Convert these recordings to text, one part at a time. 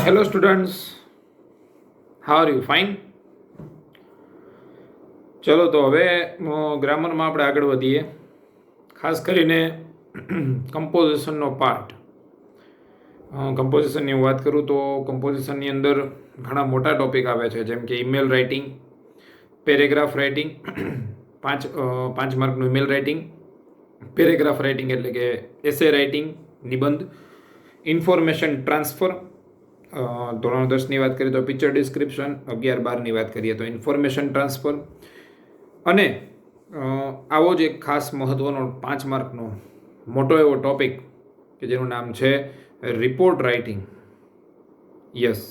Hello students, how are you? Fine. ચલો તો હવે ગ્રામરમાં આપણે આગળ વધીએ. ખાસ કરીને કમ્પોઝિશનનો પાર્ટ. કમ્પોઝિશનની હું વાત કરું તો કમ્પોઝિશનની અંદર ઘણા મોટા ટોપિક આવે છે, જેમ કે ઈમેલ રાઇટિંગ, પેરેગ્રાફ રાઇટિંગ, પાંચ માર્કનું ઈમેલ રાઇટિંગ, પેરેગ્રાફ રાઇટિંગ એટલે કે એસે રાઇટિંગ, નિબંધ, ઇન્ફોર્મેશન ટ્રાન્સફર. ધોરણ 10ની વાત કરીએ તો પિક્ચર ડિસ્ક્રિપ્શન, 11-12ની વાત કરીએ તો ઇન્ફોર્મેશન ટ્રાન્સફર, અને આવો જ એક ખાસ મહત્ત્વનો 5 માર્કનો મોટો એવો ટોપિક કે જેનું નામ છે રિપોર્ટ રાઇટિંગ. યસ,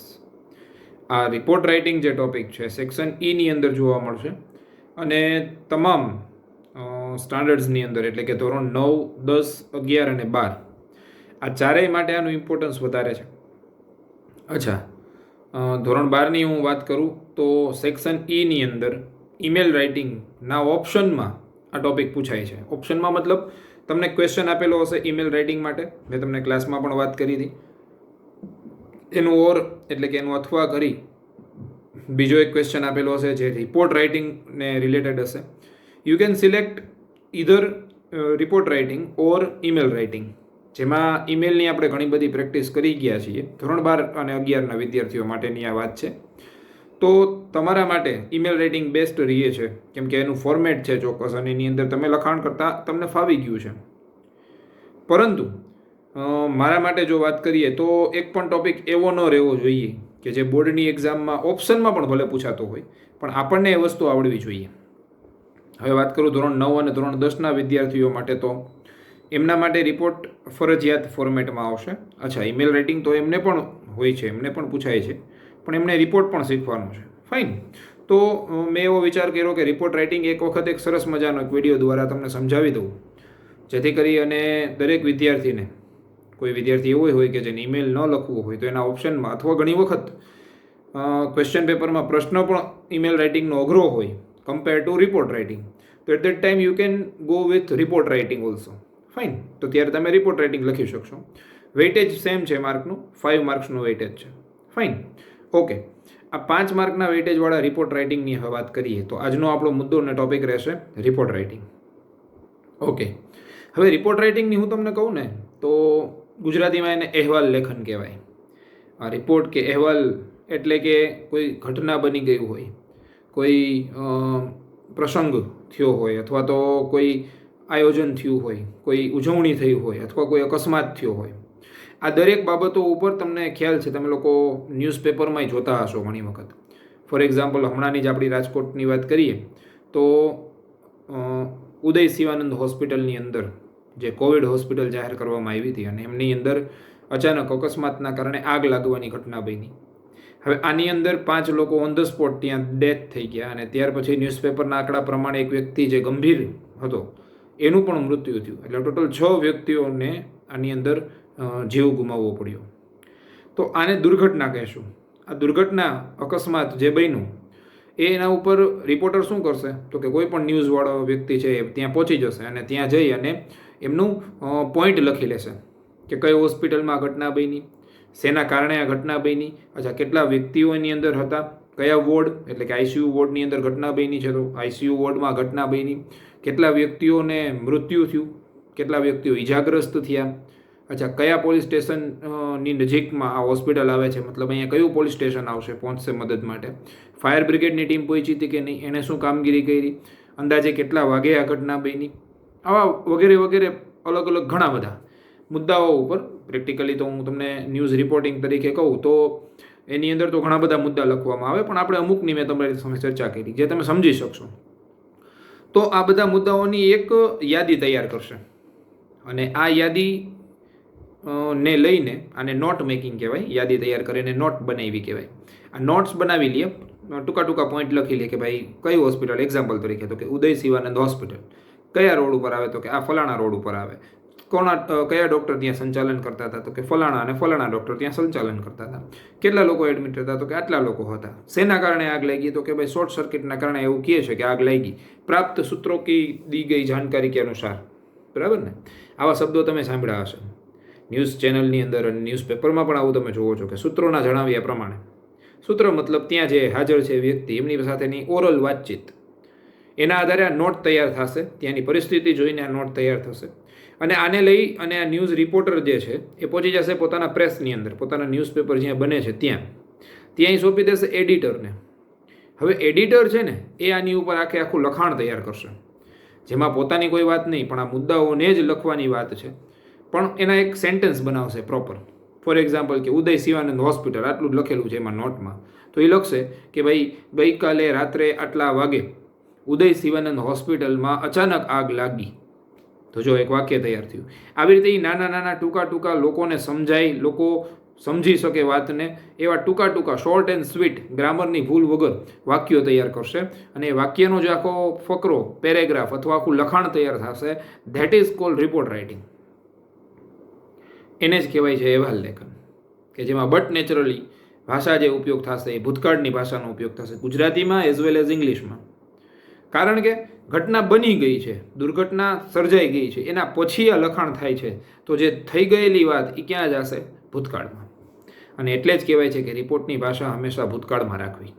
આ રિપોર્ટ રાઇટિંગ જે ટોપિક છે સેક્શન ઈની અંદર જોવા મળશે, અને તમામ સ્ટાન્ડર્ડ્સની અંદર એટલે કે ધોરણ 9, 10, 11 અને 12 આ ચારેય માટે આનું ઇમ્પોર્ટન્સ વધારે છે. અચ્છા, ધોરણ 12ની હું વાત કરું તો સેક્શન ઈની અંદર ઈમેલ રાઇટિંગના ઓપ્શનમાં આ ટોપિક પૂછાય છે. ઓપ્શનમાં મતલબ તમને ક્વેશ્ચન આપેલો હશે ઈમેલ રાઇટિંગ માટે, મેં તમને ક્લાસમાં પણ વાત કરી હતી. એનું ઓર એટલે કે એનું અથવા કરી બીજો એક ક્વેશ્ચન આપેલો હશે જે રિપોર્ટ રાઇટિંગને રિલેટેડ હશે. You can select either report writing or email writing, જેમાં ઈમેલની આપણે ઘણી બધી પ્રેક્ટિસ કરી ગયા છીએ. ધોરણ 12 અને 11ના વિદ્યાર્થીઓ માટેની આ વાત છે. તો તમારા માટે ઈમેલ રાઇટિંગ બેસ્ટ રહે છે, કેમ કે એનું ફોર્મેટ છે ચોક્કસ, અને એની અંદર તમે લખાણ કરતાં તમને ફાવી ગયું છે. પરંતુ મારા માટે જો વાત કરીએ તો એક પણ ટોપિક એવો ન રહેવો જોઈએ કે જે બોર્ડની એક્ઝામમાં ઓપ્શનમાં પણ ભલે પૂછાતો હોય, પણ આપણને એ વસ્તુ આવડવી જોઈએ. હવે વાત કરું ધોરણ 9 અને ધોરણ 10ના વિદ્યાર્થીઓ માટે, તો એમના માટે રિપોર્ટ ફરજિયાત ફોર્મેટમાં આવશે. અચ્છા, ઈમેલ રાઇટિંગ તો એમને પણ હોય છે, એમને પણ પૂછાય છે, પણ એમને રિપોર્ટ પણ શીખવાનો છે. ફાઇન. તો મેં એવો વિચાર કર્યો કે રિપોર્ટ રાઇટિંગ એક વખત એક સરસ મજાનો એક વિડીયો દ્વારા તમને સમજાવી દઉં, જેથી કરી અને દરેક વિદ્યાર્થીને, કોઈ વિદ્યાર્થી એવો હોય કે જેને ઈમેલ ન લખવું હોય તો એના ઓપ્શનમાં, અથવા ઘણી વખત ક્વેશ્ચન પેપરમાં પ્રશ્ન પણ ઈમેલ રાઇટિંગનો અઘરો હોય કમ્પેર ટુ રિપોર્ટ રાઇટિંગ, તો at that time you can go with report writing also. Fine. તો ત્યારે તમે રિપોર્ટ રાઇટિંગ લખી શકશો. વેઇટેજ સેમ છે માર્કનું, 5 માર્ક્સનું વેઇટેજ છે. ફાઇન. ઓકે, આ 5 માર્કના વેઇટેજવાળા રિપોર્ટ રાઇટિંગની હવે વાત કરીએ તો આજનો આપણો મુદ્દો અને ટોપિક રહેશે રિપોર્ટ રાઇટિંગ. ઓકે, હવે રિપોર્ટ રાઇટિંગની હું તમને કહું ને તો ગુજરાતીમાં એને અહેવાલ લેખન કહેવાય. આ રિપોર્ટ કે અહેવાલ એટલે કે કોઈ ઘટના બની ગઈ હોય, કોઈ પ્રસંગ થયો હોય, અથવા તો કોઈ આયોજન થયું હોય, કોઈ ઉજવણી થઈ હોય, અથવા કોઈ અકસ્માત થયો હોય, આ દરેક બાબતો ઉપર તમને ખ્યાલ છે, તમે લોકો ન્યૂઝપેપરમાં જોતા હશો ઘણી વખત. ફોર એક્ઝામ્પલ, હમણાંની જ આપણી રાજકોટની વાત કરીએ તો ઉદય શિવાનંદ હોસ્પિટલની અંદર જે કોવિડ હોસ્પિટલ જાહેર કરવામાં આવી હતી, અને એમની અંદર અચાનક અકસ્માતના કારણે આગ લાગવાની ઘટના બની. હવે આની અંદર 5 લોકો ઓન ધ સ્પોટ ત્યાં ડેથ થઈ ગયા, અને ત્યાર પછી ન્યૂઝપેપરના આંકડા પ્રમાણે એક વ્યક્તિ જે ગંભીર હતો એનું પણ મૃત્યુ થયું. એટલે ટોટલ 6 વ્યક્તિઓને આની અંદર જીવ ગુમાવવો પડ્યો. તો આને દુર્ઘટના કહેશું. આ દુર્ઘટના, અકસ્માત જે બન્યું એના ઉપર રિપોર્ટર શું કરશે તો કે કોઈ પણ ન્યૂઝવાળો વ્યક્તિ છે એ ત્યાં પહોંચી જશે, અને ત્યાં જઈ અને એમનું પોઈન્ટ લખી લેશે કે કઈ હોસ્પિટલમાં ઘટના બની, શેના કારણે આ ઘટના બની, અચ્છા કેટલા વ્યક્તિઓ એની અંદર હતા, કયા વોર્ડ એટલે કે આઈસીયુ વોર્ડની અંદર ઘટના બની છે તો આઈસીયુ વોર્ડમાં ઘટના બની, કેટલા વ્યક્તિઓને મૃત્યુ થયું, કેટલા વ્યક્તિઓ ઈજાગ્રસ્ત થયા, અચ્છા કયા પોલીસ સ્ટેશનની નજીકમાં આ હોસ્પિટલ આવે છે, મતલબ અહીંયા કયું પોલીસ સ્ટેશન આવશે પહોંચશે મદદ માટે, ફાયર બ્રિગેડની ટીમ પહોંચી હતી કે નહીં, એણે શું કામગીરી કરી, અંદાજે કેટલા વાગે આ ઘટના બની, આવા વગેરે વગેરે અલગ અલગ ઘણા બધા મુદ્દાઓ ઉપર પ્રેક્ટિકલી તો હું તમને ન્યૂઝ રિપોર્ટિંગ તરીકે કહું તો એની અંદર તો ઘણા બધા મુદ્દા લખવામાં આવે, પણ આપણે અમુકની મેં તમારી સામે ચર્ચા કરી જે તમે સમજી શકશો. તો આ બધા મુદ્દાઓની એક યાદી તૈયાર કરશે, અને આ યાદી ને લઈને આને નોટ મેકિંગ કહેવાય. યાદી તૈયાર કરીને નોટ બનાવી કહેવાય. આ નોટ્સ બનાવી લે, ટૂંકા પોઈન્ટ લખી લે કે ભાઈ કઈ હોસ્પિટલ, એક્ઝામ્પલ તરીકે તો કે ઉદય શિવાનંદ હોસ્પિટલ કયા રોડ ઉપર આવે તો કે આ ફલાણા રોડ ઉપર આવે, કયા ડૉક્ટર ત્યાં સંચાલન કરતા હતા તો કે ફલાણા અને ફલાણા ડૉક્ટર ત્યાં સંચાલન કરતા હતા, કેટલા લોકો એડમિટ હતા તો કે આટલા લોકો હતા, શેના કારણે આગ લાગી તો કે ભાઈ શોર્ટ સર્કિટના કારણે એવું કહે છે કે આગ લાગી, પ્રાપ્ત સૂત્રો કી દી ગઈ જાણકારી કે અનુસાર. બરાબર ને? આવા શબ્દો તમે સાંભળ્યા હશે. ન્યૂઝ ચેનલની અંદર અને ન્યૂઝપેપરમાં પણ આવું તમે જુઓ છો કે સૂત્રોના જણાવ્યા પ્રમાણે, સૂત્ર મતલબ ત્યાં જે હાજર છે વ્યક્તિ, એમની સાથેની ઓરલ વાતચીત, એના આધારે આ નોટ તૈયાર થશે, ત્યાંની પરિસ્થિતિ જોઈને આ નોટ તૈયાર થશે અને આને લઈ અને આ ન્યૂઝ રિપોર્ટર જે છે એ પહોંચી જશે પોતાના પ્રેસની અંદર, પોતાના ન્યૂઝપેપર જ્યાં બને છે ત્યાં સોંપી દેશે એડિટરને. હવે એડિટર છે ને એ આની ઉપર આખું લખાણ તૈયાર કરશે, જેમાં પોતાની કોઈ વાત નહીં પણ આ મુદ્દાઓને જ લખવાની વાત છે, પણ એના એક સેન્ટેન્સ બનાવશે પ્રોપર. ફોર એક્ઝામ્પલ કે ઉદય શિવાનંદ હોસ્પિટલ આટલું જ લખેલું છે એમાં નોટમાં, તો એ લખશે કે ભાઈ ગઈકાલે રાત્રે આટલા વાગે ઉદય શિવાનંદ હોસ્પિટલમાં અચાનક આગ લાગી. તો જો એક વાક્ય તૈયાર થયું. આવી રીતે એ નાના નાના ટૂંકા લોકોને સમજાય, લોકો સમજી શકે વાતને, એવા ટૂંકા શોર્ટ એન્ડ સ્વીટ, ગ્રામરની ભૂલ વગર વાક્યો તૈયાર કરશે અને એ વાક્યનો જે આખો ફકરો, પેરેગ્રાફ અથવા આખું લખાણ તૈયાર થશે, that is called report writing. એને જ કહેવાય છે અહેવાલ લેખન, કે જેમાં બટ નેચરલી ભાષા જે ઉપયોગ થશે એ ભૂતકાળની ભાષાનો ઉપયોગ થશે, ગુજરાતીમાં એઝ વેલ એઝ ઇંગ્લિશમાં. કારણ કે ઘટના બની ગઈ છે, દુર્ઘટના સર્જાઈ ગઈ છે, એના પછી આ લખાણ થાય છે, તો જે થઈ ગયેલી વાત એ ક્યાં જશે? ભૂતકાળમાં. અને એટલે જ કહેવાય છે કે રિપોર્ટની ભાષા હંમેશા ભૂતકાળમાં રાખવી.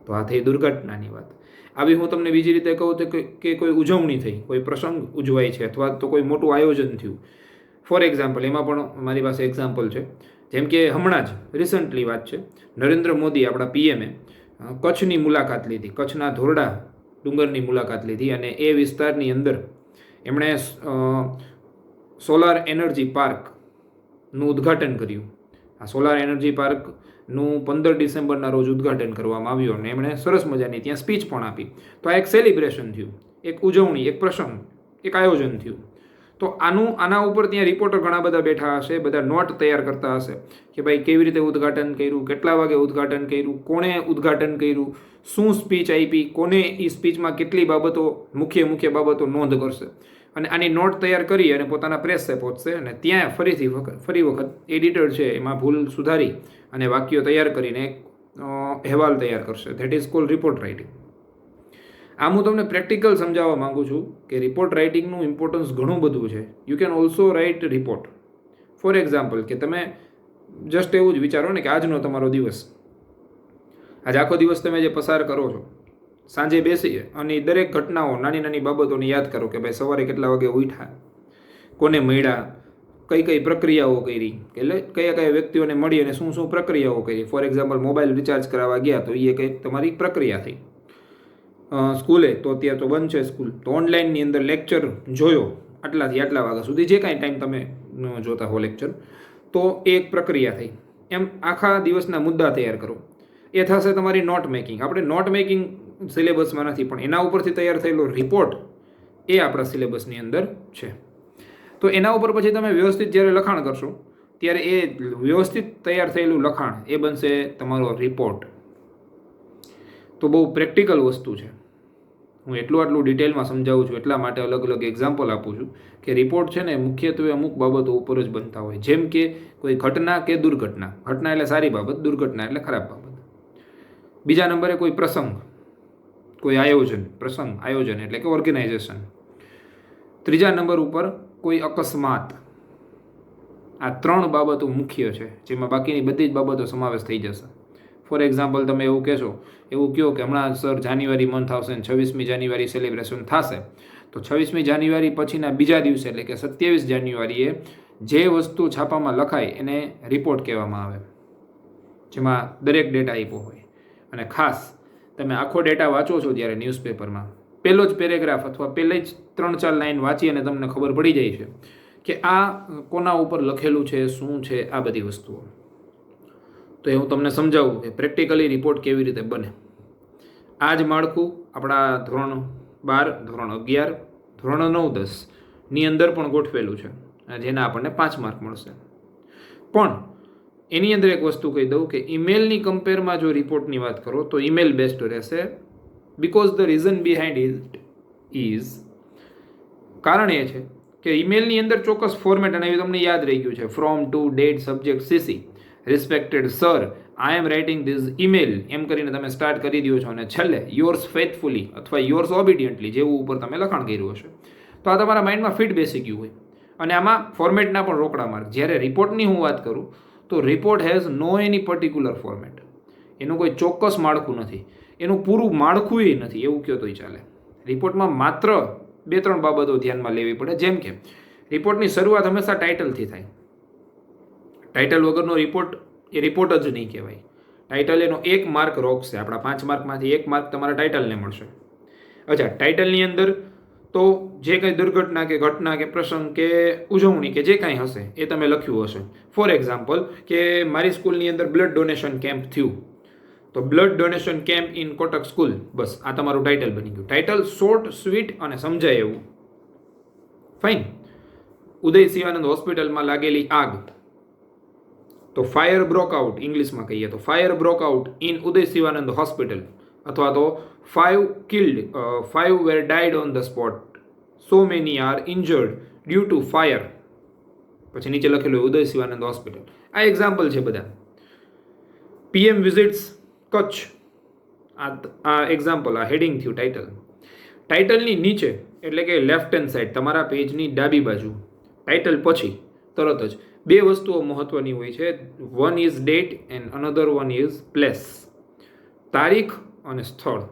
તો આ થઈ દુર્ઘટનાની વાત. આવી હું તમને બીજી રીતે કહું તો કે કોઈ ઉજવણી થઈ, કોઈ પ્રસંગ ઉજવાય છે અથવા તો કોઈ મોટું આયોજન થયું. ફોર એક્ઝામ્પલ, એમાં પણ મારી પાસે એક્ઝામ્પલ છે. જેમ કે હમણાં જ રિસન્ટલી વાત છે, નરેન્દ્ર મોદી આપણા પીએમએ કચ્છની મુલાકાત લીધી, કચ્છના ધોરડા ડુંગરની મુલાકાત લીધી અને એ વિસ્તારની અંદર એમણે સોલાર એનર્જી પાર્કનું ઉદ્ઘાટન કર્યું. આ સોલાર એનર્જી પાર્કનું 15 ડિસેમ્બરના રોજ ઉદ્ઘાટન કરવામાં આવ્યું અને એમણે સરસ મજાની ત્યાં સ્પીચ પણ આપી. તો આ એક સેલિબ્રેશન થયું, એક ઉજવણી, એક પ્રસંગ, એક આયોજન થયું. તો આના ઉપર ત્યાં રિપોર્ટર ઘણા બધા બેઠા હશે, બધા નોટ તૈયાર કરતા હશે કે ભાઈ કેવી રીતે ઉદ્ઘાટન કર્યું, કેટલા વાગે ઉદ્ઘાટન કર્યું, કોણે ઉદ્ઘાટન કર્યું, શું સ્પીચ આપી, કોને એ સ્પીચમાં કેટલી બાબતો, મુખ્ય બાબતો નોંધ કરશે. અને આની નોટ તૈયાર કરી અને પોતાના પ્રેસે પહોંચશે અને ત્યાં ફરી વખત એડિટર છે એમાં ભૂલ સુધારી અને વાક્યો તૈયાર કરીને અહેવાલ તૈયાર કરશે. That is called report writing. આમ હું તમને પ્રેક્ટિકલ સમજાવવા માગું છું કે રિપોર્ટ રાઇટિંગનું ઇમ્પોર્ટન્સ ઘણું બધું છે. You can also write report. For example કે તમે જસ્ટ એવું જ વિચારો ને કે આજનો તમારો દિવસ, આજ આખો દિવસ તમે જે પસાર કરો છો, સાંજે બેસી અને દરેક ઘટનાઓ, નાની બાબતોને યાદ કરો કે ભાઈ સવારે કેટલા વાગે ઉઠ્યા, કોને મળ્યા, કઈ પ્રક્રિયાઓ કરી, એટલે કયા વ્યક્તિઓને મળી અને શું પ્રક્રિયાઓ કરી. ફોર એક્ઝામ્પલ મોબાઈલ રિચાર્જ કરાવવા ગયા તો એ કંઈક તમારી પ્રક્રિયા થઈ. સ્કૂલે તો અત્યારે તો બંધ છે સ્કૂલ, તો ઓનલાઈનની અંદર લેક્ચર જોયો આટલાથી આટલા વાગ્યા સુધી, જે કાંઈ ટાઈમ તમે જોતા હો લેક્ચર, તો એ એક પ્રક્રિયા થઈ. એમ આખા દિવસના મુદ્દા તૈયાર કરો, એ થશે તમારી નોટ મેકિંગ. આપણે નોટ મેકિંગ સિલેબસમાં નથી, પણ એના ઉપરથી તૈયાર થયેલો રિપોર્ટ એ આપણા સિલેબસની અંદર છે. તો એના ઉપર પછી તમે વ્યવસ્થિત જ્યારે લખાણ કરશો ત્યારે એ વ્યવસ્થિત તૈયાર થયેલું લખાણ એ બનશે તમારો રિપોર્ટ. તો બહુ પ્રેક્ટિકલ વસ્તુ છે. હું આટલું ડિટેલમાં સમજાવું છું એટલા માટે અલગ એક્ઝામ્પલ આપું છું કે રિપોર્ટ છે ને મુખ્યત્વે અમુક બાબતો ઉપર જ બનતા હોય. જેમ કે કોઈ ઘટના કે દુર્ઘટના. ઘટના એટલે સારી બાબત, દુર્ઘટના એટલે ખરાબ બાબત. બીજા નંબરે કોઈ પ્રસંગ, કોઈ આયોજન, આયોજન એટલે કે ઓર્ગેનાઇઝેશન. ત્રીજા નંબર ઉપર કોઈ અકસ્માત. આ 3 બાબતો મુખ્ય છે, જેમાં બાકીની બધી જ બાબતો સમાવેશ થઈ જશે. ફોર એક્ઝામ્પલ, તમે એવું કહો કે હમણાં સર જાન્યુઆરી મંથ આવશે ને 26મી જાન્યુઆરી સેલિબ્રેશન થશે, તો 26મી જાન્યુઆરી પછીના બીજા દિવસે એટલે કે 27 જાન્યુઆરીએ જે વસ્તુ છાપામાં લખાય એને રિપોર્ટ કહેવામાં આવે, જેમાં દરેક ડેટા આપ્યો હોય. અને ખાસ તમે આખો ડેટા વાંચો છો ત્યારે ન્યૂઝપેપરમાં પહેલો જ પેરેગ્રાફ અથવા પહેલી જ 3-4 લાઈન વાંચી અને તમને ખબર પડી જાય છે કે આ કોના ઉપર લખેલું છે, શું છે, આ બધી વસ્તુઓ. તો એ હું તમને સમજાવું કે પ્રેક્ટિકલી રિપોર્ટ કેવી રીતે બને. આ જ માળખું આપણા ધોરણ 12, ધોરણ 11, ધોરણ 9, 10ની અંદર પણ ગોઠવેલું છે, જેના આપણને 5 માર્ક મળશે. પણ એની અંદર એક વસ્તુ કહી દઉં કે ઈમેલની કમ્પેરમાં જો રિપોર્ટની વાત કરો તો ઈમેલ બેસ્ટ રહેશે. Because the reason behind it is, કારણ એ છે કે ઈમેલની અંદર ચોક્કસ ફોર્મેટ, અને તમને યાદ રહી ગયું છે, from, to, date, subject, CC, respected sir, I am writing this email, એમ કરીને તમે સ્ટાર્ટ કરી દો છો અને છેલ્લે યોર્સ ફેથફુલી અથવા યોર્સ ઓબિડિયન્ટલી જેવું ઉપર તમે લખાણ કર્યું હશે, તો આ તમારા માઇન્ડમાં ફિટ બેસી ગયું હોય અને આમાં ફોર્મેટના પણ રોકડા માર્ક. જ્યારે રિપોર્ટની હું વાત કરું તો report has no any particular format. એનું કોઈ ચોક્કસ માળખું નથી, એનું પૂરું માળખું નથી એવું કહો તોય ચાલે. રિપોર્ટમાં માત્ર 2-3 બાબતો ધ્યાનમાં લેવી પડે. જેમ કે રિપોર્ટની શરૂઆત હંમેશા ટાઇટલથી થાય. ટાઇટલ વગરનો રિપોર્ટ એ રિપોર્ટ જ નહીં કહેવાય. ટાઇટલ એનો 1 માર્ક રોકશે. આપણા 5 માર્કમાંથી 1 માર્ક તમારા ટાઇટલને મળશે. અચ્છા, ટાઇટલની અંદર તો જે કંઈ દુર્ઘટના કે ઘટના કે પ્રસંગ કે ઉજવણી કે જે કાંઈ હશે એ તમે લખ્યું હશે. ફોર એક્ઝામ્પલ કે મારી સ્કૂલની અંદર બ્લડ ડોનેશન કેમ્પ થયું, તો blood donation camp in Kotak school, બસ આ તમારું ટાઇટલ બની ગયું. ટાઇટલ શોર્ટ, સ્વીટ અને સમજાય એવું. ફાઇન. ઉદય શિવાનંદ હોસ્પિટલમાં લાગેલી આગ, તો ફાયર બ્રોકઆઉટ ઇંગ્લિશમાં કહીએ તો fire broke out in Uday Shivanand hospital, અથવા તો 5 killed, 5 were died on the spot, so many are injured due to fire. પછી નીચે લખેલું ઉદય શિવાનંદ હોસ્પિટલ. આ એક્ઝામ્પલ છે બધા. પીએમ વિઝિટ્સ કચ્છ, આ એક્ઝામ્પલ, આ હેડિંગ થયું ટાઇટલ. ટાઇટલની નીચે એટલે કે લેફ્ટ હેન્ડ સાઈડ તમારા પેજની ડાબી બાજુ ટાઇટલ પછી તરત જ 2 વસ્તુઓ મહત્વની હોય છે. One is date and another one is place. તારીખ અને સ્થળ.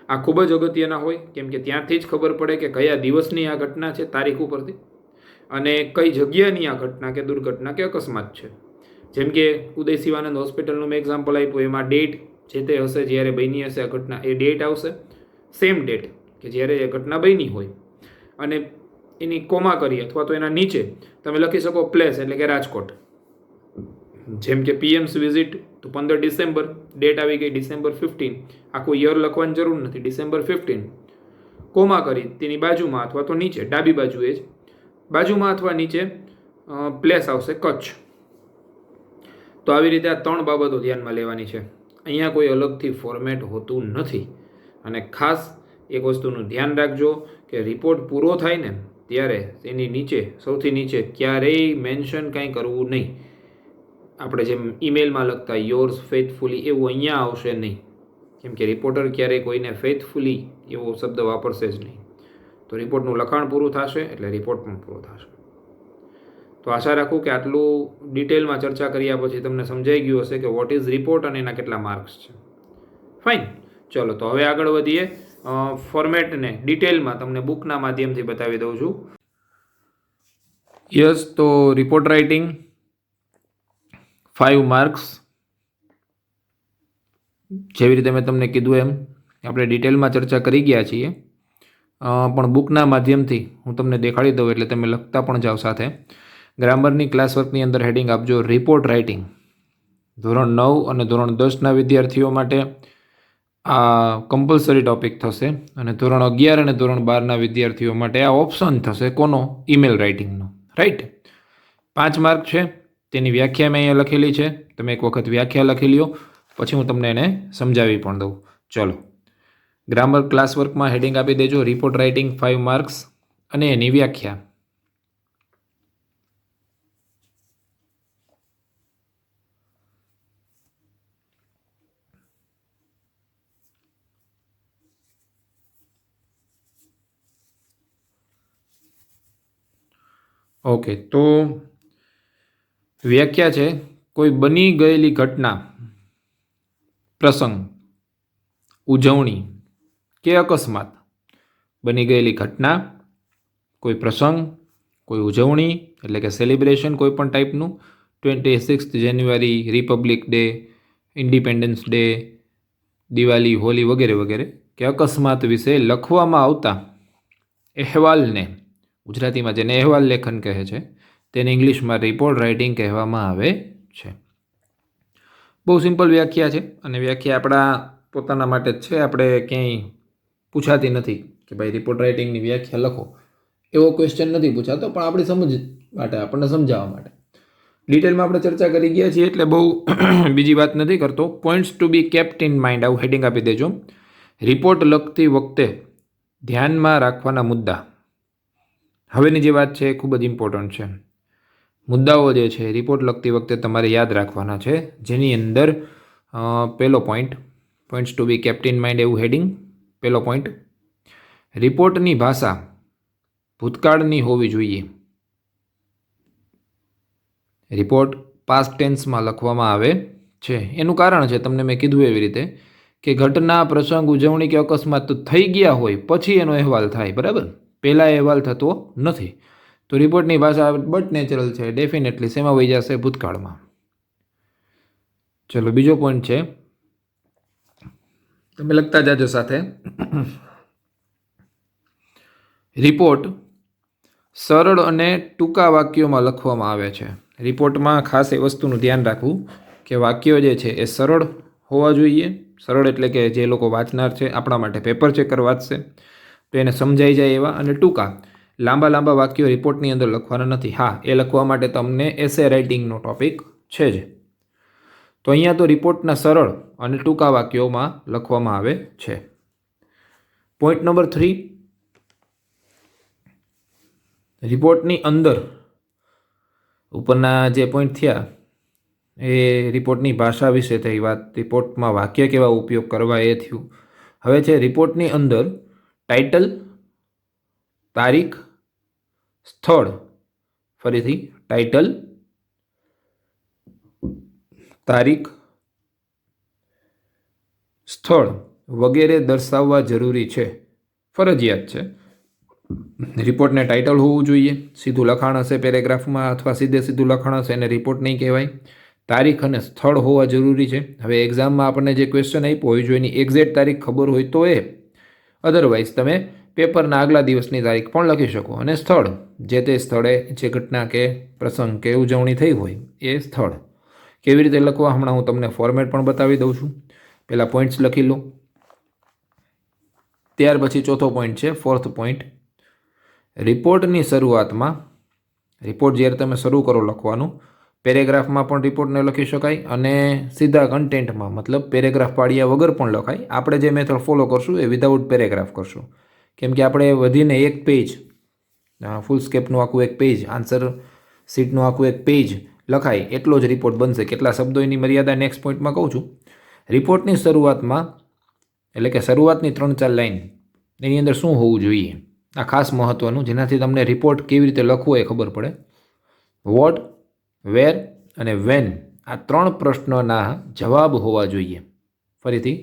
આ ખૂબ જ અગત્યના હોય, કેમ કે ત્યાંથી જ ખબર પડે કે કયા દિવસની આ ઘટના છે તારીખ ઉપરથી, અને કઈ જગ્યાની આ ઘટના કે દુર્ઘટના કે અકસ્માત છે. જેમ કે ઉદય શિવાનંદ હોસ્પિટલનું મેં એક્ઝામ્પલ આપ્યું, એમાં ડેટ જે તે હશે જ્યારે બની હશે આ ઘટના, એ ડેટ આવશે, સેમ ડેટ કે જ્યારે એ ઘટના બની હોય, અને એની કોમા કરી અથવા તો એના નીચે તમે લખી શકો પ્લેસ એટલે કે રાજકોટ. જેમ કે પીએમ્સ વિઝિટ તો 15 ડિસેમ્બર, ડેટ આવી ગઈ ડિસેમ્બર 15, આખું યર લખવાની જરૂર નથી, ડિસેમ્બર 15, કોમા કરી તેની બાજુમાં અથવા તો નીચે ડાબી બાજુએ જ બાજુમાં અથવા નીચે પ્લેસ આવશે કચ્છ. તો આવી રીતે આ 3 બાબતો ધ્યાનમાં લેવાની છે. અહીંયા કોઈ અલગથી ફોર્મેટ હોતું નથી. અને ખાસ એક વસ્તુનું ધ્યાન રાખજો કે રિપોર્ટ પૂરો થાય ને ત્યારે તેની નીચે સૌથી નીચે ક્યારેય મેન્શન કાંઈ કરવું નહીં. આપણે જેમ ઈમેલમાં લખતા યોર્સ ફેથફુલી એવું અહીંયા આવશે નહીં, કેમ કે રિપોર્ટર ક્યારેય કોઈને ફેથફુલી એવો શબ્દ વાપરશે જ નહીં. તો રિપોર્ટનું લખાણ પૂરું થશે એટલે રિપોર્ટ પણ પૂરો થશે. તો આશા રાખું કે આટલું ડિટેલમાં ચર્ચા કર્યા પછી તમને સમજાઈ ગયું હશે કે વોટ ઇઝ રિપોર્ટ અને એના કેટલા માર્ક્સ છે. ફાઇન, ચલો તો હવે આગળ વધીએ. ફોર્મેટને ડિટેલમાં તમને બુકના માધ્યમથી બતાવી દઉં છું. યસ, તો રિપોર્ટ રાઇટિંગ 5 માર્ક્સ. જેવી રીતે મેં તમને કીધું એમ આપણે ડિટેલમાં ચર્ચા કરી ગયા છીએ, પણ બુકના માધ્યમથી હું તમને દેખાડી દઉં એટલે તમે લખતા પણ જાઓ સાથે. ગ્રામરની ક્લાસ વર્કની અંદર હેડિંગ આપજો રિપોર્ટ રાઇટિંગ. ધોરણ 9 અને ધોરણ 10ના વિદ્યાર્થીઓ માટે આ કમ્પલસરી ટોપિક થશે, અને ધોરણ 11 અને ધોરણ 12ના વિદ્યાર્થીઓ માટે આ ઓપ્શન થશે કોનો? ઈમેલ રાઇટિંગનો. રાઈટ, 5 માર્ક છે. તેની વ્યાખ્યા મેં અહીંયા લખેલી છે, તમે એક વખત વ્યાખ્યા લખી લ્યો, પછી હું તમને એને સમજાવી પણ દઉં. ચલો, ગ્રામર ક્લાસ વર્કમાં હેડિંગ આપી દેજો રિપોર્ટ રાઇટિંગ 5 માર્ક્સ અને એની વ્યાખ્યા. ઓકે, તો વ્યાખ્યા છે કોઈ બની ગયેલી ઘટના, પ્રસંગ, ઉજવણી કે અકસ્માત. બની ગયેલી ઘટના, કોઈ પ્રસંગ, કોઈ ઉજવણી એટલે કે સેલિબ્રેશન કોઈ પણ ટાઈપનું, 26 જાન્યુઆરી, republic day, independence day, Diwali, Holi વગેરે વગેરે, કે અકસ્માત વિશે લખવામાં આવતા અહેવાલને, ગુજરાતીમાં જેને અહેવાલ લેખન કહે છે તેને ઇંગ્લિશમાં રિપોર્ટ રાઇટિંગ કહેવામાં આવે છે. બહુ સિમ્પલ વ્યાખ્યા છે, અને વ્યાખ્યા આપણા પોતાના માટે જ છે. આપણે ક્યાંય પૂછાતી નથી કે ભાઈ રિપોર્ટ રાઇટિંગની વ્યાખ્યા લખો, એવો ક્વેશ્ચન નથી પૂછાતો, પણ આપણી સમજ માટે, આપણને સમજાવવા માટે. ડિટેલમાં આપણે ચર્ચા કરી ગયા છીએ એટલે બહુ બીજી વાત નથી કરતો. Points to be kept in mind, આવું હેડિંગ આપી દેજો. રિપોર્ટ લખતી વખતે ધ્યાનમાં રાખવાના મુદ્દા. હવેની જે વાત છે એ ખૂબ જ ઇમ્પોર્ટન્ટ છે. મુદ્દાઓ જે છે રિપોર્ટ લખતી વખતે તમારે યાદ રાખવાના છે, જેની અંદર પહેલો point, points to be kept in mind એવું હેડિંગ. પહેલો પોઈન્ટ, રિપોર્ટની ભાષા ભૂતકાળની હોવી જોઈએ. રિપોર્ટ પાસ્ટ ટેન્સમાં લખવામાં આવે છે. એનું કારણ છે તમને મેં કીધું એવી રીતે કે ઘટના, પ્રસંગ, ઉજવણી કે અકસ્માત તો થઈ ગયા હોય પછી એનો અહેવાલ થાય, બરાબર? પહેલાં અહેવાલ થતો નથી. તો રિપોર્ટની ભાષા બટ નેચરલ છે, ડેફિનેટલી શેમાં વહી જશે? ભૂતકાળમાં. ચલો, બીજો પોઈન્ટ છે, તમે લખતા જાજો સાથે. રિપોર્ટ સરળ અને ટૂંકા વાક્યોમાં લખવામાં આવે છે. રિપોર્ટમાં ખાસ એ વસ્તુનું ધ્યાન રાખવું કે વાક્યો જે છે એ સરળ હોવા જોઈએ. સરળ એટલે કે જે લોકો વાંચનાર છે, આપણા માટે પેપર ચેકર વાંચશે તો એને સમજાઈ જાય એવા. અને ટૂંકા, લાંબા લાંબા વાક્યો રિપોર્ટની અંદર લખવાના નથી. હા, એ લખવા માટે તમને એસે રાઇટિંગનો ટોપિક છે જ. તો અહીંયા તો રિપોર્ટના સરળ અને ટૂંકા વાક્યોમાં લખવામાં આવે છે. પોઈન્ટ નંબર 3, રિપોર્ટની અંદર ઉપરના જે પોઈન્ટ થયા એ રિપોર્ટની ભાષા વિશે થઈ વાત, રિપોર્ટમાં વાક્ય કેવા ઉપયોગ કરવા એ થયું. હવે છે રિપોર્ટની અંદર ટાઇટલ, તારીખ, સ્થળ, ફરીથી ટાઇટલ, તારીખ, સ્થળ વગેરે દર્શાવવા જરૂરી છે, ફરજિયાત છે. રિપોર્ટને ટાઇટલ હોવું જોઈએ, સીધું લખાણ હશે પેરેગ્રાફમાં અથવા સીધું લખાણ હશે એને રિપોર્ટ નહીં કહેવાય. તારીખ અને સ્થળ હોવા જરૂરી છે. હવે એક્ઝામમાં આપણને જે ક્વેશ્ચન આપ્યો હોય જો એની એક્ઝેક્ટ તારીખ ખબર હોય તો એ, અધરવાઇઝ તમે પેપરના આગલા દિવસની તારીખ પણ લખી શકો. અને સ્થળ, જે તે સ્થળે જે ઘટના કે પ્રસંગ કે ઉજવણી થઈ હોય એ સ્થળ. કેવી રીતે લખવા હમણાં હું તમને ફોર્મેટ પણ બતાવી દઉં છું. પહેલાં પોઈન્ટ્સ લખી લો, ત્યાર પછી ચોથો પોઈન્ટ છે, ફોર્થ પોઈન્ટ. રિપોર્ટની શરૂઆતમાં, રિપોર્ટ જ્યારે તમે શરૂ કરો લખવાનું, પેરેગ્રાફમાં પણ રિપોર્ટને લખી શકાય અને સીધા કન્ટેન્ટમાં, મતલબ પેરેગ્રાફ પાડ્યા વગર પણ લખાય. આપણે જે મેથડ ફોલો કરશું એ વિધાઉટ પેરેગ્રાફ કરશું, કેમ કે આપણે વધીને એક પેજ, ફૂલ સ્કેપનું આખું એક પેજ, આન્સર શીટનું આખું એક પેજ લખાય એટલો જ રિપોર્ટ બનશે. કેટલા શબ્દો એની મર્યાદા નેક્સ્ટ પોઈન્ટમાં કહું છું. રિપોર્ટની શરૂઆતમાં એટલે કે શરૂઆતની 3-4 લાઈન એની અંદર શું હોવું જોઈએ, આ ખાસ મહત્ત્વનું, જેનાથી તમને રિપોર્ટ કેવી રીતે લખવો એ ખબર પડે. વોટ, વેર અને વેન આ 3 પ્રશ્નોના જવાબ હોવા જોઈએ. ફરીથી,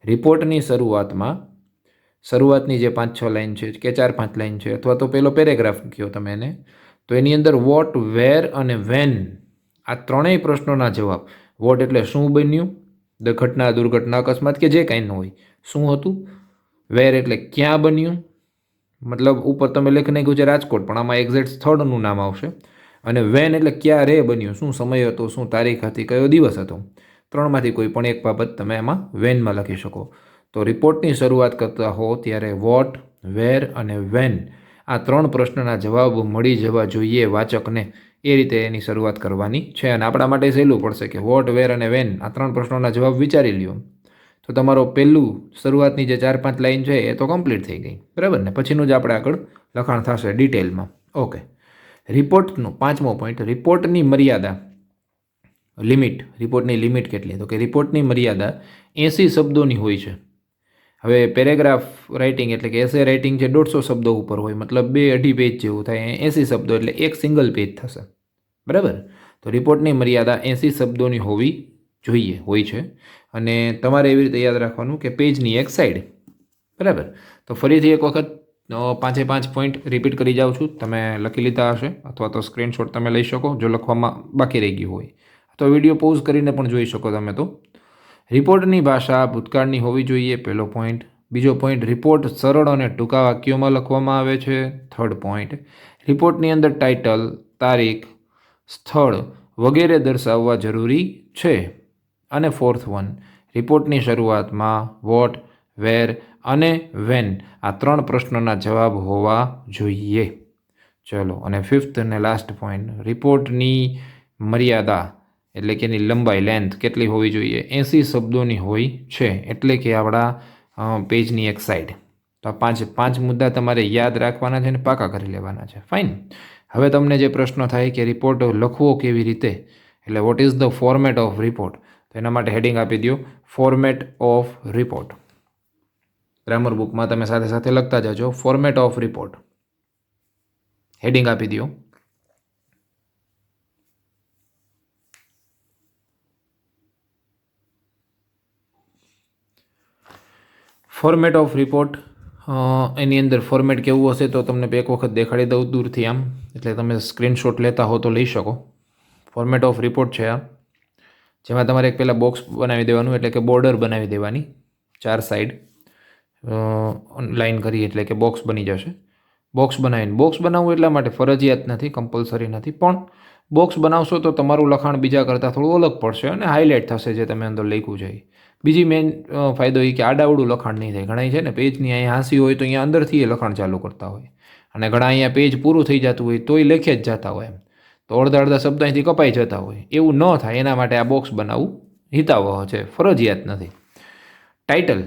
રિપોર્ટની શરૂઆતની જે 5-6 લાઈન છે કે 4-5 લાઈન છે, અથવા તો પેલો પેરેગ્રાફ કહો તમે એને, તો એની અંદર વોટ, વેર અને વેન આ 3 પ્રશ્નોના જવાબ. વોટ એટલે શું બન્યું, ઘટના, દુર્ઘટના, અકસ્માત કે જે કાંઈ ન હોય, શું હતું. વેર એટલે ક્યાં બન્યું, મતલબ ઉપર તમે લખી નાખ્યું છે રાજકોટ, પણ આમાં એક્ઝેક્ટ સ્થળનું નામ આવશે. અને વેન એટલે ક્યારે બન્યું, શું સમય હતો, શું તારીખ હતી, કયો દિવસ હતો. 3માંથી કોઈ પણ એક બાબત તમે એમાં વેનમાં લખી શકો. તો રિપોર્ટની શરૂઆત કરતા હો ત્યારે વોટ, વેર અને વેન આ 3 પ્રશ્નના જવાબ મળી જવા જોઈએ વાચકને. એ રીતે એની શરૂઆત કરવાની છે. અને આપણા માટે સહેલું પડશે કે વોટ, વેર અને વેન આ 3 પ્રશ્નોના જવાબ વિચારી લ્યો તો તમારો પહેલું શરૂઆતની જે 4-5 લાઈન છે એ તો કમ્પ્લીટ થઈ ગઈ, બરાબર ને? પછીનું જ આપણે આગળ લખાણ થશે ડિટેલમાં. ઓકે, રિપોર્ટનું 5મો પોઈન્ટ, રિપોર્ટની મર્યાદા, લિમિટ. રિપોર્ટની લિમિટ કેટલી? તો કે રિપોર્ટની મર્યાદા 80 શબ્દોની હોય છે. હવે પેરેગ્રાફ રાઇટિંગ એટલે કે એસે રાઇટિંગ છે 150 શબ્દો ઉપર હોય, મતલબ 2-2.5 પેજ જેવું થાય. 80 શબ્દો એટલે એક સિંગલ પેજ થશે, બરાબર? તો રિપોર્ટની મર્યાદા 80 શબ્દોની હોવી જોઈએ, હોય છે. અને તમારે એવી રીતે યાદ રાખવાનું કે પેજની એક સાઈડ, બરાબર? તો ફરીથી એક વખત 5 પોઈન્ટ રિપીટ કરી જાઉં છું, તમે લખી લીધા હશે અથવા તો સ્ક્રીનશોટ તમે લઈ શકો જો લખવામાં બાકી રહી ગયું હોય, તો વિડીયો પોઝ કરીને પણ જોઈ શકો તમે. તો રિપોર્ટની ભાષા ભૂતકાળની હોવી જોઈએ, પહેલો પોઈન્ટ. બીજો પોઈન્ટ, રિપોર્ટ સરળ અને ટૂંકા વાક્યોમાં લખવામાં આવે છે, થર્ડ પોઈન્ટ. રિપોર્ટની અંદર ટાઇટલ, તારીખ, સ્થળ વગેરે દર્શાવવા જરૂરી છે. અને ફોર્થ વન, રિપોર્ટની શરૂઆતમાં વોટ, વેર અને વેન આ 3 પ્રશ્નોના જવાબ હોવા જોઈએ. ચલો, અને ફિફ્થ અને લાસ્ટ પોઈન્ટ, રિપોર્ટની મર્યાદા એટલે કે એની લંબાઈ, લેન્થ કેટલી હોવી જોઈએ? 80 શબ્દોની હોય છે, એટલે કે આપણા પેજની એક સાઈડ. તો આ 5 મુદ્દા તમારે યાદ રાખવાના છે અને પાકા કરી લેવાના છે. ફાઇન. હવે તમને જે પ્રશ્ન થાય કે રિપોર્ટ લખવો કેવી રીતે, એટલે what is the format of report, તો એના માટે હેડિંગ આપી દો, ફોર્મેટ ઓફ રિપોર્ટ. ગ્રામર બુકમાં તમે સાથે સાથે લખતા જાજો, ફોર્મેટ ઓફ રિપોર્ટ. હેડિંગ આપી દો. ફોર્મેટ ઓફ રિપોર્ટ, એની અંદર ફોર્મેટ કેવું હશે તો તમને એક વખત દેખાડી દઉં દૂરથી આમ, એટલે તમે સ્ક્રીનશોટ લેતા હો તો લઈ શકો. ફોર્મેટ ઓફ રિપોર્ટ છે આ, જેમાં તમારે એક પહેલાં બોક્સ બનાવી દેવાનું, એટલે કે બોર્ડર બનાવી દેવાની 4 સાઈડ લાઈન કરી, એટલે કે બોક્સ બની જશે. બોક્સ બનાવવું એટલા માટે ફરજિયાત નથી, કમ્પલસરી નથી, પણ બોક્સ બનાવશો તો તમારું લખાણ બીજા કરતાં થોડું અલગ પડશે અને હાઇલાઇટ થશે જે તમે અંદર લખ્યું છે. બીજી મેઇન ફાયદો એ કે આડાવડું લખાણ નહીં થાય. ઘણા છે ને પેજની અહીંયા હાંસી હોય તો અહીંયા અંદરથી એ લખાણ ચાલુ કરતા હોય, અને ઘણા અહીંયા પેજ પૂરું થઈ જતું હોય તોય લખે જ જતા હોય, એમ તો અડધા શબ્દ અહીંથી કપાઈ જતા હોય. એવું ન થાય એના માટે આ બોક્સ બનાવવું હિતાવહ છે, ફરજિયાત નથી. ટાઇટલ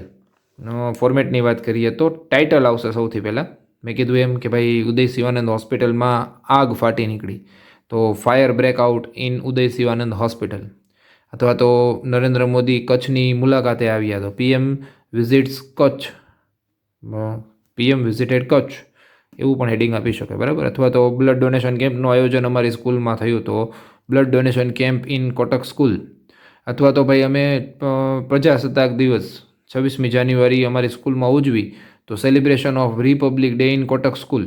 ફોર્મેટની વાત કરીએ તો ટાઇટલ આવશે સૌથી પહેલાં. મેં કીધું એમ કે ભાઈ ઉદય શિવાનંદ હોસ્પિટલમાં આગ ફાટી નીકળી, તો fire breakout in Uday Shivanand hospital. અથવા તો નરેન્દ્ર મોદી કચ્છની મુલાકાતે આવ્યા તો PM visits Kutch, PM visited Kutch, એવું પણ હેડિંગ આપી શકે, બરાબર. અથવા તો બ્લડ ડોનેશન કેમ્પનું આયોજન અમારી સ્કૂલમાં થયું તો blood donation camp in Kotak school. અથવા તો ભાઈ અમે પ્રજાસત્તાક દિવસ 26મી જાન્યુઆરી અમારી સ્કૂલમાં ઉજવી તો celebration of Republic day in Kotak school,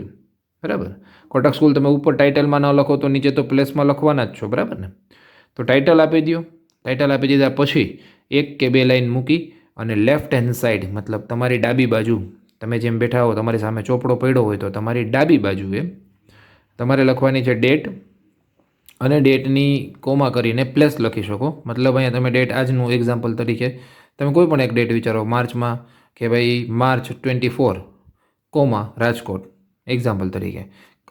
બરાબર. કોટક સ્કૂલ તમે ઉપર ટાઇટલમાં ન લખો તો નીચે તો પ્લેસમાં લખવાના જ છો, બરાબર ને. તો ટાઇટલ આપી દો. ટાઇટલ આપી દીધા પછી 1 કે 2 લાઈન મૂકી અને લેફ્ટ હેન્ડ સાઈડ, મતલબ તમારી ડાબી બાજુ, તમે જેમ બેઠા હો તમારી સામે ચોપડો પડ્યો હોય તો તમારી ડાબી બાજુએ તમારે લખવાની છે ડેટ, અને ડેટની કોમા કરીને પ્લેસ લખી શકો. મતલબ અહીંયા તમે ડેટ આજનું એક્ઝામ્પલ તરીકે તમે કોઈ પણ એક ડેટ વિચારો, માર્ચમાં કે ભાઈ માર્ચ 24 કોમા રાજકોટ, એક્ઝામ્પલ તરીકે.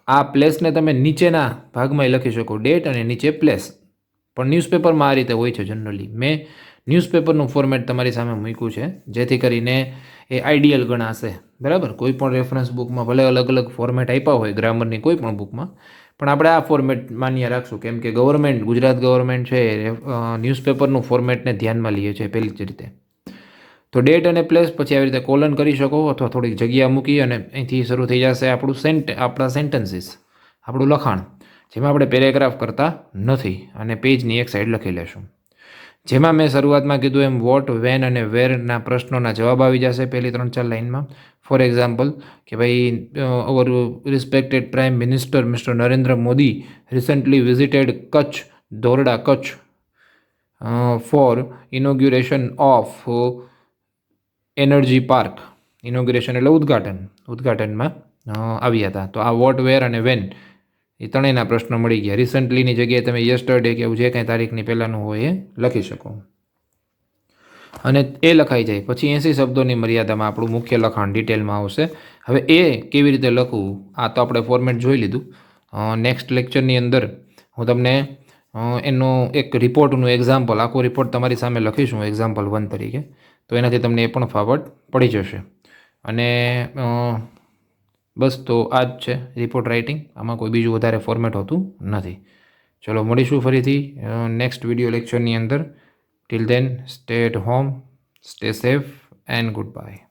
આ પ્લેસને તમે નીચેના ભાગમાં લખી શકો, ડેટ અને નીચે પ્લેસ. પણ ન્યૂઝપેપરમાં આ રીતે હોય છે જનરલી. મેં ન્યૂઝપેપરનું ફોર્મેટ તમારી સામે મૂક્યું છે જેથી કરીને એ આઈડિયલ ગણાશે, બરાબર. કોઈ પણ રેફરન્સ બુકમાં ભલે અલગ અલગ ફોર્મેટ આપ્યા હોય ગ્રામરની કોઈ પણ બુકમાં, પણ આપણે આ ફોર્મેટ માન્ય રાખશું, કેમ કે ગવર્મેન્ટ, ગુજરાત ગવર્મેન્ટ છે ન્યૂઝપેપરનું ફોર્મેટને ધ્યાનમાં લઈએ છે પહેલી જ રીતે. તો ડેટ અને પ્લેસ, પછી આવી રીતે કોલન કરી શકો અથવા થોડીક જગ્યા મૂકી અને અહીંથી શરૂ થઈ જશે આપણા સેન્ટેન્સીસ, આપણું લખાણ, જેમાં આપણે પેરેગ્રાફ કરતા નથી અને પેજની એક સાઈડ લખી લેશું. જેમાં મેં શરૂઆતમાં કીધું એમ વોટ, વેન અને વેરના પ્રશ્નોના જવાબ આવી જશે પહેલી 3-4 લાઇનમાં. ફોર એક્ઝામ્પલ કે ભાઈ our respected prime minister mister Narendra Modi recently visited Kutch, Dhorda Kutch, for inauguration of energy park. Inauguration એટલે ઉદ્ઘાટનમાં આવ્યા હતા. તો આ વોટ, વેર અને વેન એ ત્રણેયના પ્રશ્નો મળી ગયા. રિસન્ટલીની જગ્યાએ તમે યસ્ટરડે કે એવું જે કાંઈ તારીખની પહેલાંનું હોય એ લખી શકો, અને એ લખાઈ જાય પછી 80 શબ્દોની મર્યાદામાં આપણું મુખ્ય લખાણ ડિટેલમાં આવશે. હવે એ કેવી રીતે લખવું આ તો આપણે ફોર્મેટ જોઈ લીધું. નેક્સ્ટ લેક્ચરની અંદર હું તમને એનો એક રિપોર્ટનું એક્ઝામ્પલ, આખો રિપોર્ટ તમારી સામે લખીશું એક્ઝામ્પલ 1 તરીકે, તો એનાથી તમને એ પણ ફાવટ પડી જશે. અને બસ તો આ જ છે રિપોર્ટ રાઇટિંગ, આમાં કોઈ બીજું વધારે ફોર્મેટ હોતું નથી. ચલો મળીશું ફરીથી નેક્સ્ટ વિડીયો લેક્ચરની અંદર. Till then stay at home, stay safe and good bye.